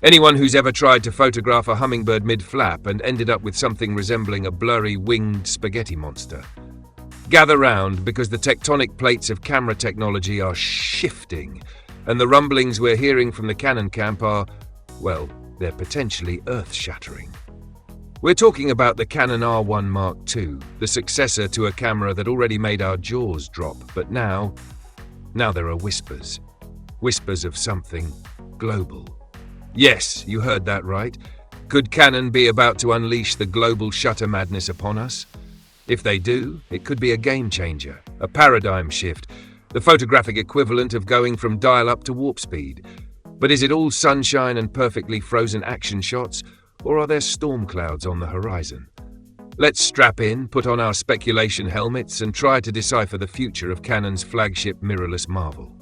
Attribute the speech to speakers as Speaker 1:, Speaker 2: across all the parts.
Speaker 1: Anyone who's ever tried to photograph a hummingbird mid-flap and ended up with something resembling a blurry winged spaghetti monster. Gather round, because the tectonic plates of camera technology are shifting, and the rumblings we're hearing from the Canon camp are, well, they're potentially earth-shattering. We're talking about the Canon R1 Mark II, the successor to a camera that already made our jaws drop, but now there are whispers. Whispers of something global. Yes, you heard that right. Could Canon be about to unleash the global shutter madness upon us? If they do, it could be a game changer, a paradigm shift, the photographic equivalent of going from dial-up to warp speed. But is it all sunshine and perfectly frozen action shots, or are there storm clouds on the horizon? Let's strap in, put on our speculation helmets, and try to decipher the future of Canon's flagship mirrorless marvel.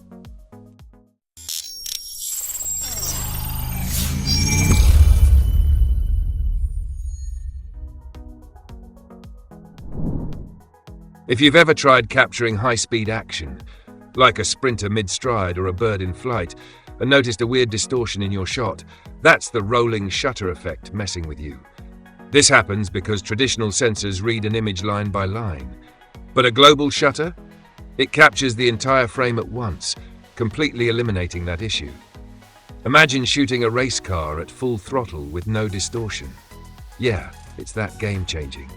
Speaker 1: If you've ever tried capturing high-speed action, like a sprinter mid-stride or a bird in flight, and noticed a weird distortion in your shot, that's the rolling shutter effect messing with you. This happens because traditional sensors read an image line by line. But a global shutter? It captures the entire frame at once, completely eliminating that issue. Imagine shooting a race car at full throttle with no distortion. Yeah, it's that game-changing.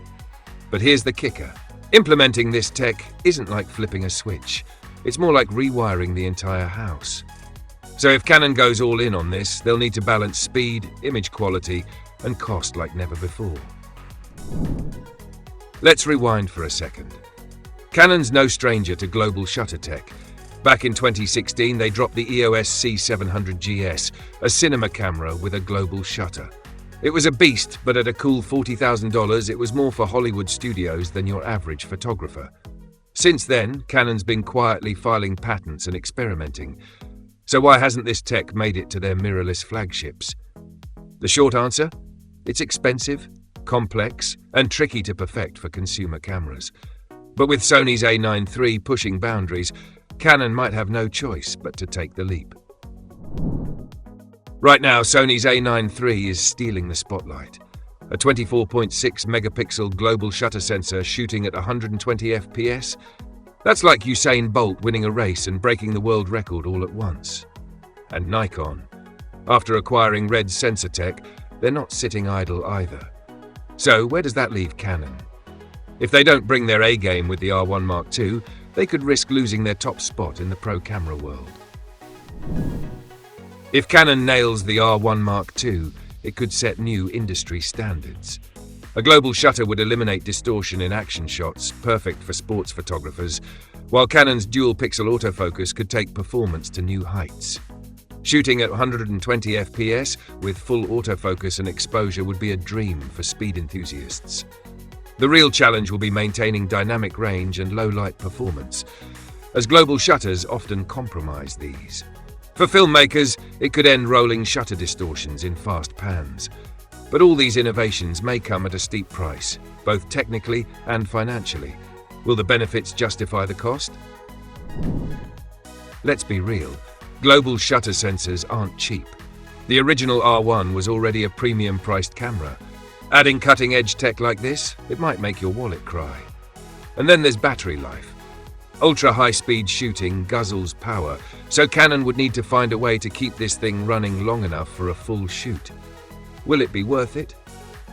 Speaker 1: But here's the kicker. Implementing this tech isn't like flipping a switch. It's more like rewiring the entire house. So if Canon goes all in on this, they'll need to balance speed, image quality, and cost like never before. Let's rewind for a second. Canon's no stranger to global shutter tech. Back in 2016, they dropped the EOS C700GS, a cinema camera with a global shutter. It was a beast, but at a cool $40,000, it was more for Hollywood studios than your average photographer. Since then, Canon's been quietly filing patents and experimenting. So why hasn't this tech made it to their mirrorless flagships? The short answer? It's expensive, complex, and tricky to perfect for consumer cameras. But with Sony's A9 III pushing boundaries, Canon might have no choice but to take the leap. Right now, Sony's A9 III is stealing the spotlight. A 24.6 megapixel global shutter sensor shooting at 120 FPS? That's like Usain Bolt winning a race and breaking the world record all at once. And Nikon. After acquiring Red Sensor Tech, they're not sitting idle either. So where does that leave Canon? If they don't bring their A-game with the R1 Mark II, they could risk losing their top spot in the pro camera world. If Canon nails the R1 Mark II, it could set new industry standards. A global shutter would eliminate distortion in action shots, perfect for sports photographers, while Canon's dual-pixel autofocus could take performance to new heights. Shooting at 120 FPS with full autofocus and exposure would be a dream for speed enthusiasts. The real challenge will be maintaining dynamic range and low-light performance, as global shutters often compromise these. For filmmakers, it could end rolling shutter distortions in fast pans. But all these innovations may come at a steep price, both technically and financially. Will the benefits justify the cost? Let's be real, global shutter sensors aren't cheap. The original R1 was already a premium-priced camera. Adding cutting-edge tech like this, it might make your wallet cry. And then there's battery life. Ultra-high-speed shooting guzzles power, so Canon would need to find a way to keep this thing running long enough for a full shoot. Will it be worth it?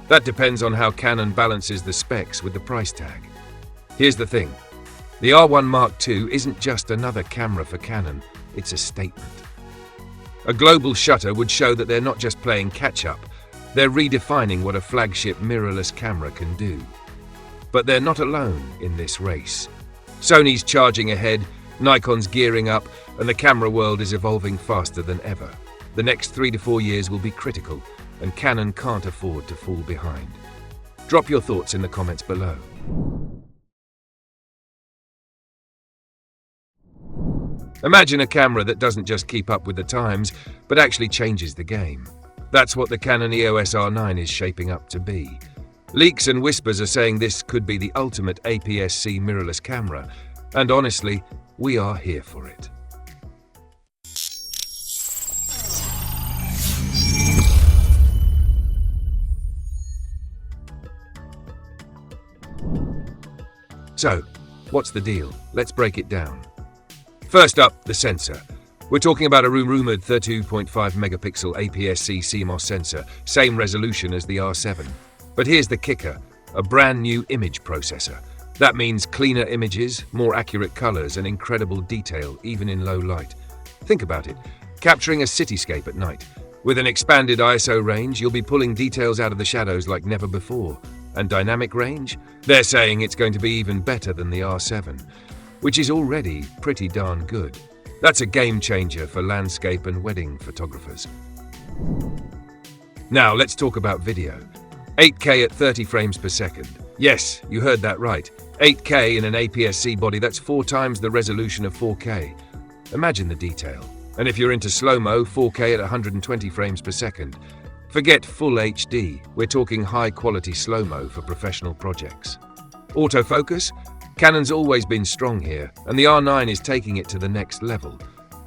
Speaker 1: That depends on how Canon balances the specs with the price tag. Here's the thing. The R1 Mark II isn't just another camera for Canon, it's a statement. A global shutter would show that they're not just playing catch-up, they're redefining what a flagship mirrorless camera can do. But they're not alone in this race. Sony's charging ahead, Nikon's gearing up, and the camera world is evolving faster than ever. The next 3 to 4 years will be critical, and Canon can't afford to fall behind. Drop your thoughts in the comments below. Imagine a camera that doesn't just keep up with the times, but actually changes the game. That's what the Canon EOS R9 is shaping up to be. Leaks and whispers are saying this could be the ultimate APS-C mirrorless camera, and honestly, we are here for it. So, what's the deal? Let's break it down. First up, the sensor. We're talking about a rumored 32.5 megapixel APS-C CMOS sensor, same resolution as the R7. But here's the kicker, a brand new image processor. That means cleaner images, more accurate colors, and incredible detail, even in low light. Think about it, capturing a cityscape at night. With an expanded ISO range, you'll be pulling details out of the shadows like never before. And dynamic range? They're saying it's going to be even better than the R7, which is already pretty darn good. That's a game changer for landscape and wedding photographers. Now let's talk about video. 8K at 30 frames per second. Yes, you heard that right. 8K in an APS-C body, that's 4 times the resolution of 4K. Imagine the detail. And if you're into slow-mo, 4K at 120 frames per second. Forget full HD, we're talking high-quality slow-mo for professional projects. Autofocus? Canon's always been strong here, and the R9 is taking it to the next level.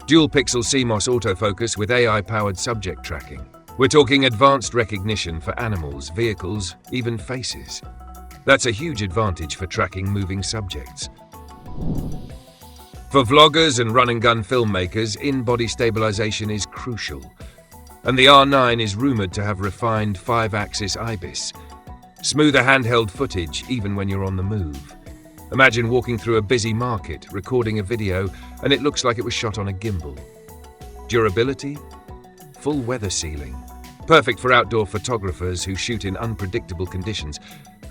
Speaker 1: Dual-pixel CMOS autofocus with AI-powered subject tracking. We're talking advanced recognition for animals, vehicles, even faces. That's a huge advantage for tracking moving subjects. For vloggers and run-and-gun filmmakers, in-body stabilization is crucial. And the R9 is rumored to have refined 5-axis IBIS. Smoother handheld footage even when you're on the move. Imagine walking through a busy market, recording a video, and it looks like it was shot on a gimbal. Durability? Full weather sealing. Perfect for outdoor photographers who shoot in unpredictable conditions,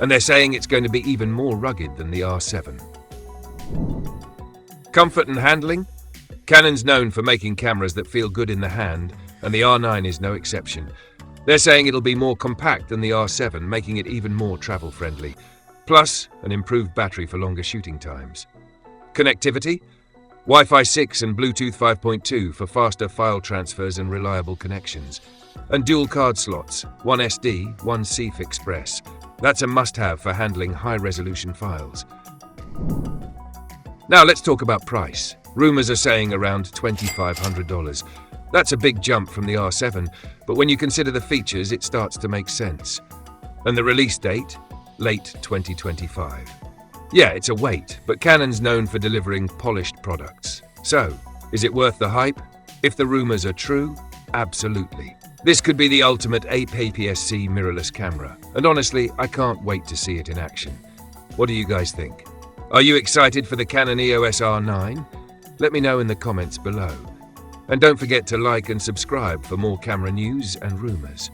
Speaker 1: and they're saying it's going to be even more rugged than the R7. Comfort and handling? Canon's known for making cameras that feel good in the hand, and the R9 is no exception. They're saying it'll be more compact than the R7, making it even more travel-friendly. Plus, an improved battery for longer shooting times. Connectivity? Wi-Fi 6 and Bluetooth 5.2 for faster file transfers and reliable connections. And dual card slots, one SD, one CF Express. That's a must-have for handling high-resolution files. Now let's talk about price. Rumors are saying around $2,500. That's a big jump from the R7, but when you consider the features, it starts to make sense. And the release date? Late 2025. Yeah, it's a wait, but Canon's known for delivering polished products. So, is it worth the hype? If the rumors are true, absolutely. This could be the ultimate APS-C mirrorless camera, and honestly, I can't wait to see it in action. What do you guys think? Are you excited for the Canon EOS R9? Let me know in the comments below. And don't forget to like and subscribe for more camera news and rumors.